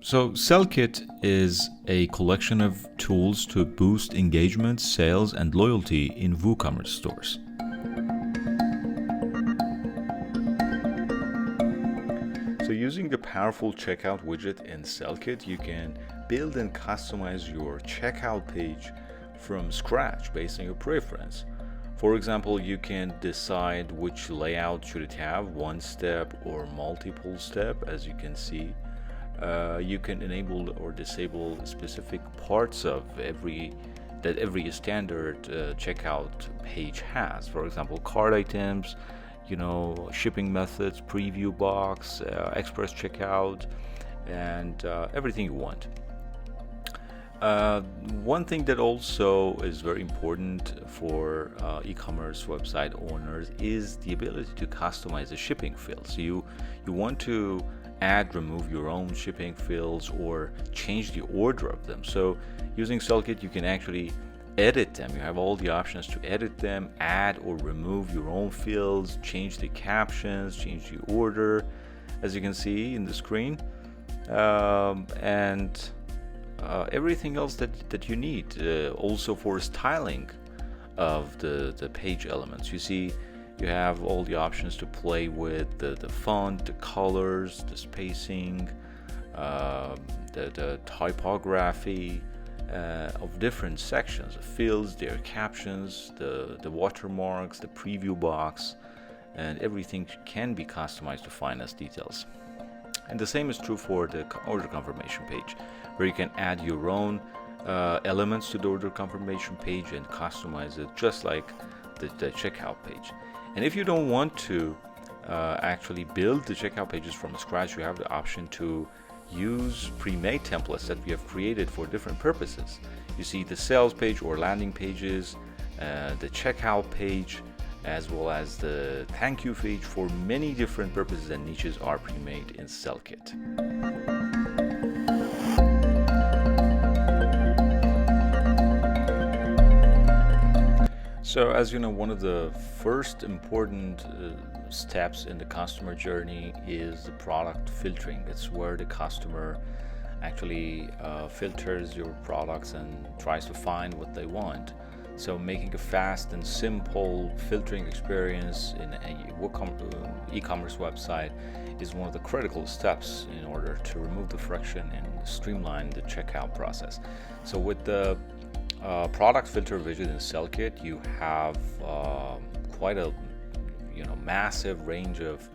So SellKit is a collection of tools to boost engagement, sales, and loyalty in WooCommerce stores. So using the powerful checkout widget in SellKit, you can build and customize your checkout page from scratch based on your preference. For example, you can decide which layout should it have, one step or multiple step, as you can see. You can enable or disable specific parts of every standard checkout page has. For example, cart items, shipping methods, preview box, express checkout, and everything you want. One thing that also is very important for e-commerce website owners is the ability to customize the shipping fields. So you want to remove your own shipping fields or change the order of them. So using SellKit, you can actually edit them. You have all the options to edit them, add or remove your own fields, change the captions, change the order, as you can see in the screen, and everything else that you need. Also for styling of the page elements. You see, you have all the options to play with the font, the colors, the spacing, the typography of different sections, the fields, their captions, the watermarks, the preview box, and everything can be customized to finest details. And the same is true for the order confirmation page, where you can add your own elements to the order confirmation page and customize it just like the checkout page. And if you don't want to actually build the checkout pages from scratch, you have the option to use pre-made templates that we have created for different purposes. You see the sales page or landing pages, the checkout page, as well as the thank you page for many different purposes and niches are pre-made in SellKit. So as you know, one of the first important steps in the customer journey is the product filtering. It's where the customer actually filters your products and tries to find what they want. So making a fast and simple filtering experience in a e-commerce website is one of the critical steps in order to remove the friction and streamline the checkout process. So with the product filter widget in SellKit, you have quite a massive range of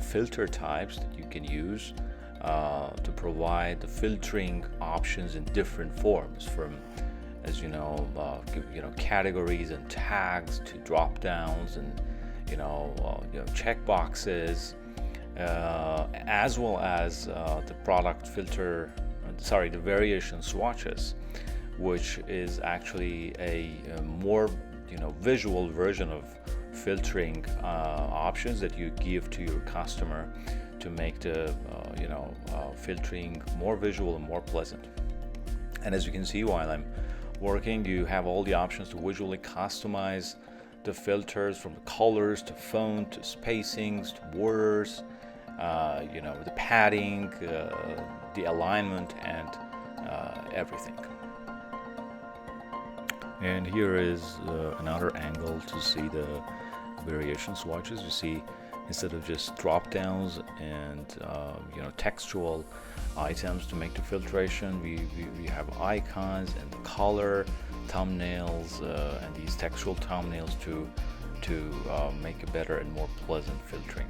filter types that you can use to provide the filtering options in different forms, from categories and tags to drop downs and check boxes, as well as the product filter, the variation swatches, which is actually a more visual version of filtering options that you give to your customer to make the filtering more visual and more pleasant. And as you can see while I'm working, you have all the options to visually customize the filters, from the colors to font to spacings to borders, the padding, the alignment, and everything. And here is another angle to see the variation swatches. You see, instead of just drop downs and textual items to make the filtration, we have icons and the color thumbnails and these textual thumbnails to make a better and more pleasant filtering.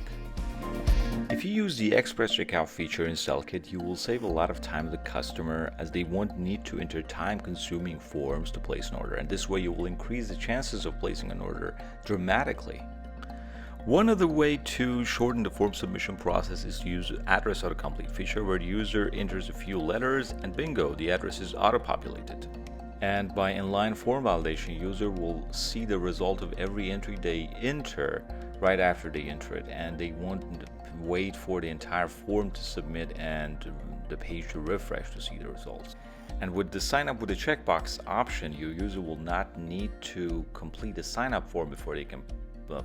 If you use the Express Checkout feature in SellKit, you will save a lot of time with the customer, as they won't need to enter time-consuming forms to place an order, and this way you will increase the chances of placing an order dramatically. One other way to shorten the form submission process is to use the address autocomplete feature, where the user enters a few letters and bingo, the address is auto-populated. And by inline form validation, user will see the result of every entry they enter right after they enter it, and they won't wait for the entire form to submit and the page to refresh to see the results. And with the sign up with the checkbox option, your user will not need to complete a sign up form before they can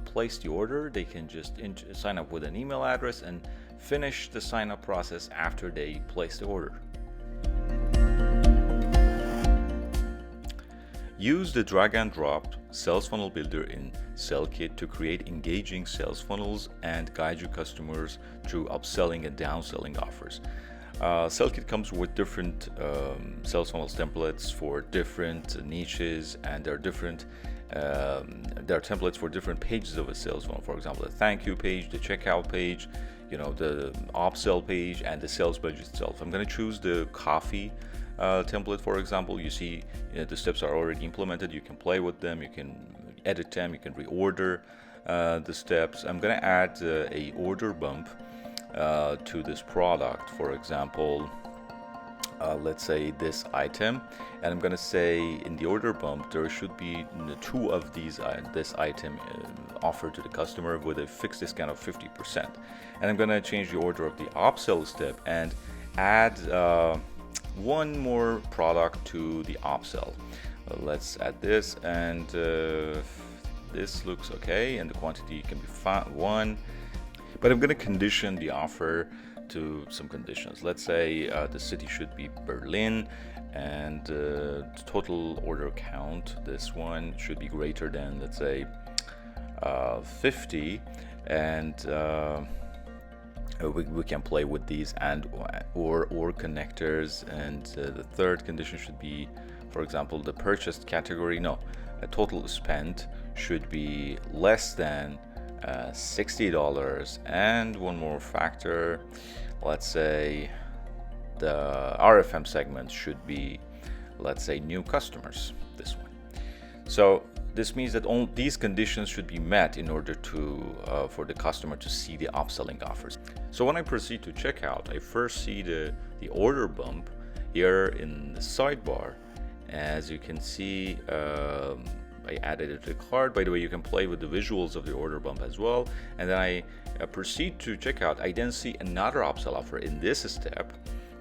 place the order. They can just sign up with an email address and finish the sign up process after they place the order. Use the drag and drop sales funnel builder in SellKit to create engaging sales funnels and guide your customers through upselling and downselling offers. SellKit comes with different sales funnels templates for different niches, and there are templates for different pages of a sales funnel. For example, the thank you page, the checkout page, the upsell page, and the sales page itself. I'm going to choose the coffee template, for example. You see the steps are already implemented. You can play with them, you can edit them, you can reorder the steps. I'm going to add a order bump to this product. For example, let's say this item, and I'm going to say in the order bump there should be 2 of this item offered to the customer with a fixed discount of 50%. And I'm going to change the order of the upsell step and add one more product to the upsell. Let's add this, and this looks okay, and the quantity can be 1, but I'm going to condition the offer to some conditions. Let's say the city should be Berlin, and the total order count, this one, should be greater than, let's say, 50, and we can play with these and or connectors. And the third condition should be, for example, the purchased category, a total spent should be less than $60. And one more factor, let's say the RFM segment should be, let's say, new customers, this one. So this means that all these conditions should be met in order to for the customer to see the upselling offers. So when I proceed to checkout, I first see the order bump here in the sidebar. As you can see, I added it to the cart. By the way, you can play with the visuals of the order bump as well. And then I proceed to checkout. I then see another upsell offer in this step,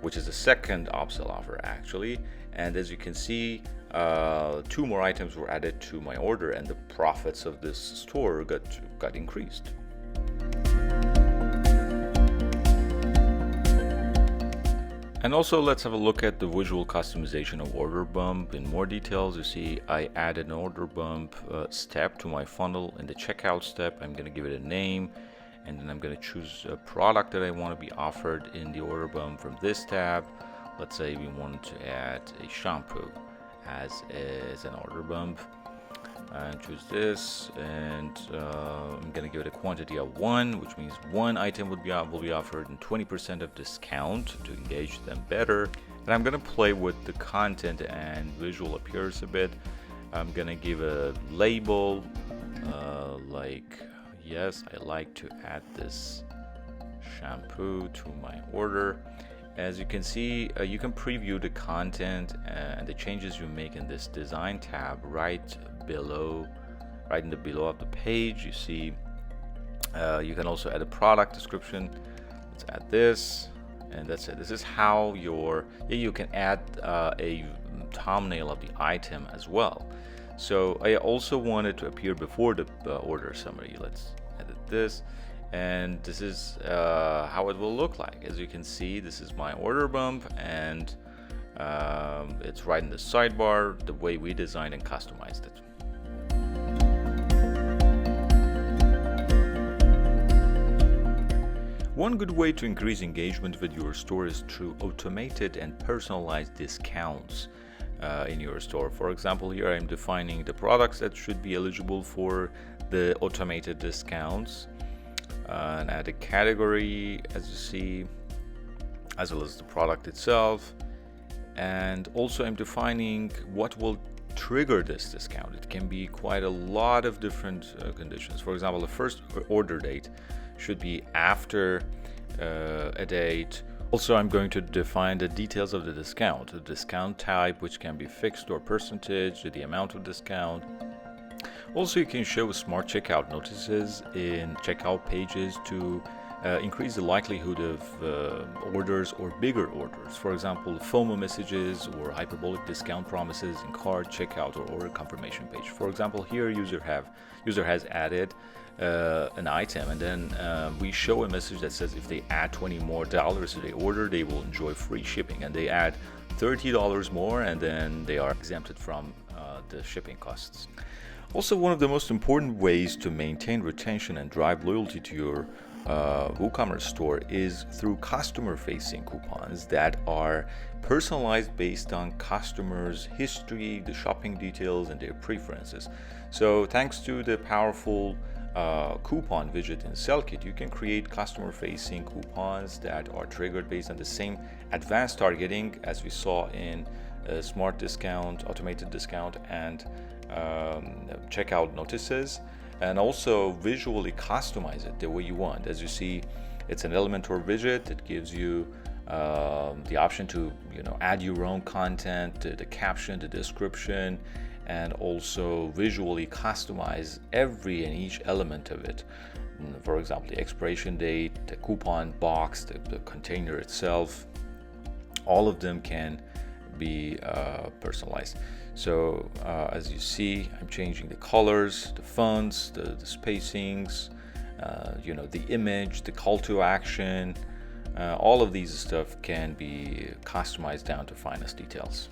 which is the second upsell offer actually. And as you can see, 2 more items were added to my order, and the profits of this store got increased. And also, let's have a look at the visual customization of order bump in more details. You see, I added an order bump step to my funnel. In the checkout step, I'm going to give it a name, and then I'm going to choose a product that I want to be offered in the order bump from this tab. Let's say we want to add a shampoo as an order bump, and choose this, and I'm going to give it a quantity of 1, which means 1 item will be offered and 20% of discount to engage them better. And I'm going to play with the content and visual appearance a bit. I'm going to give a label like, yes, I like to add this shampoo to my order. As you can see, you can preview the content and the changes you make in this design tab right below of the page. You see, you can also add a product description. Let's add this, and that's it. This is how you can add a thumbnail of the item as well. So I also want it to appear before the order summary. Let's edit this. And this is how it will look like. As you can see, this is my order bump, and it's right in the sidebar, the way we designed and customized it. One good way to increase engagement with your store is through automated and personalized discounts in your store. For example, here I'm defining the products that should be eligible for the automated discounts. And add a category, as you see, as well as the product itself. And also I'm defining what will trigger this discount. It can be quite a lot of different conditions. For example, the first order date should be after a date. Also, I'm going to define the details of the discount type, which can be fixed or percentage, the amount of discount. Also, you can show smart checkout notices in checkout pages to increase the likelihood of orders or bigger orders. For example, FOMO messages or hyperbolic discount promises in cart, checkout, or order confirmation page. For example, here user has added an item, and then we show a message that says if they add $20 more to their order, they will enjoy free shipping, and they add $30 more, and then they are exempted from the shipping costs. Also, one of the most important ways to maintain retention and drive loyalty to your WooCommerce store is through customer-facing coupons that are personalized based on customers' history, the shopping details, and their preferences. So thanks to the powerful coupon widget in SellKit, you can create customer-facing coupons that are triggered based on the same advanced targeting as we saw in smart discount, automated discount, and checkout notices, and also visually customize it the way you want. As you see, it's an Elementor widget that gives you the option to add your own content, the caption, the description, and also visually customize every and each element of it. For example, the expiration date, the coupon box, the container itself, all of them can be personalized. So as you see, I'm changing the colors, the fonts, the spacings, the image, the call to action. All of these stuff can be customized down to finest details.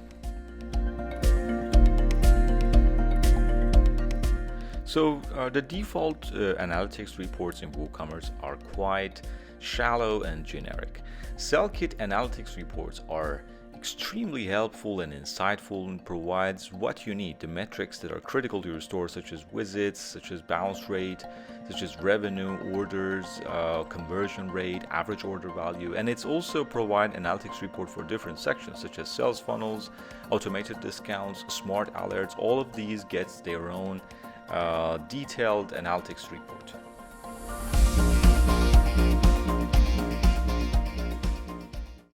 So the default analytics reports in WooCommerce are quite shallow and generic. SellKit analytics reports are extremely helpful and insightful and provides what you need, the metrics that are critical to your store, such as visits, such as bounce rate, such as revenue, orders, conversion rate, average order value. And it's also provide analytics report for different sections, such as sales funnels, automated discounts, smart alerts. All of these gets their own detailed analytics report.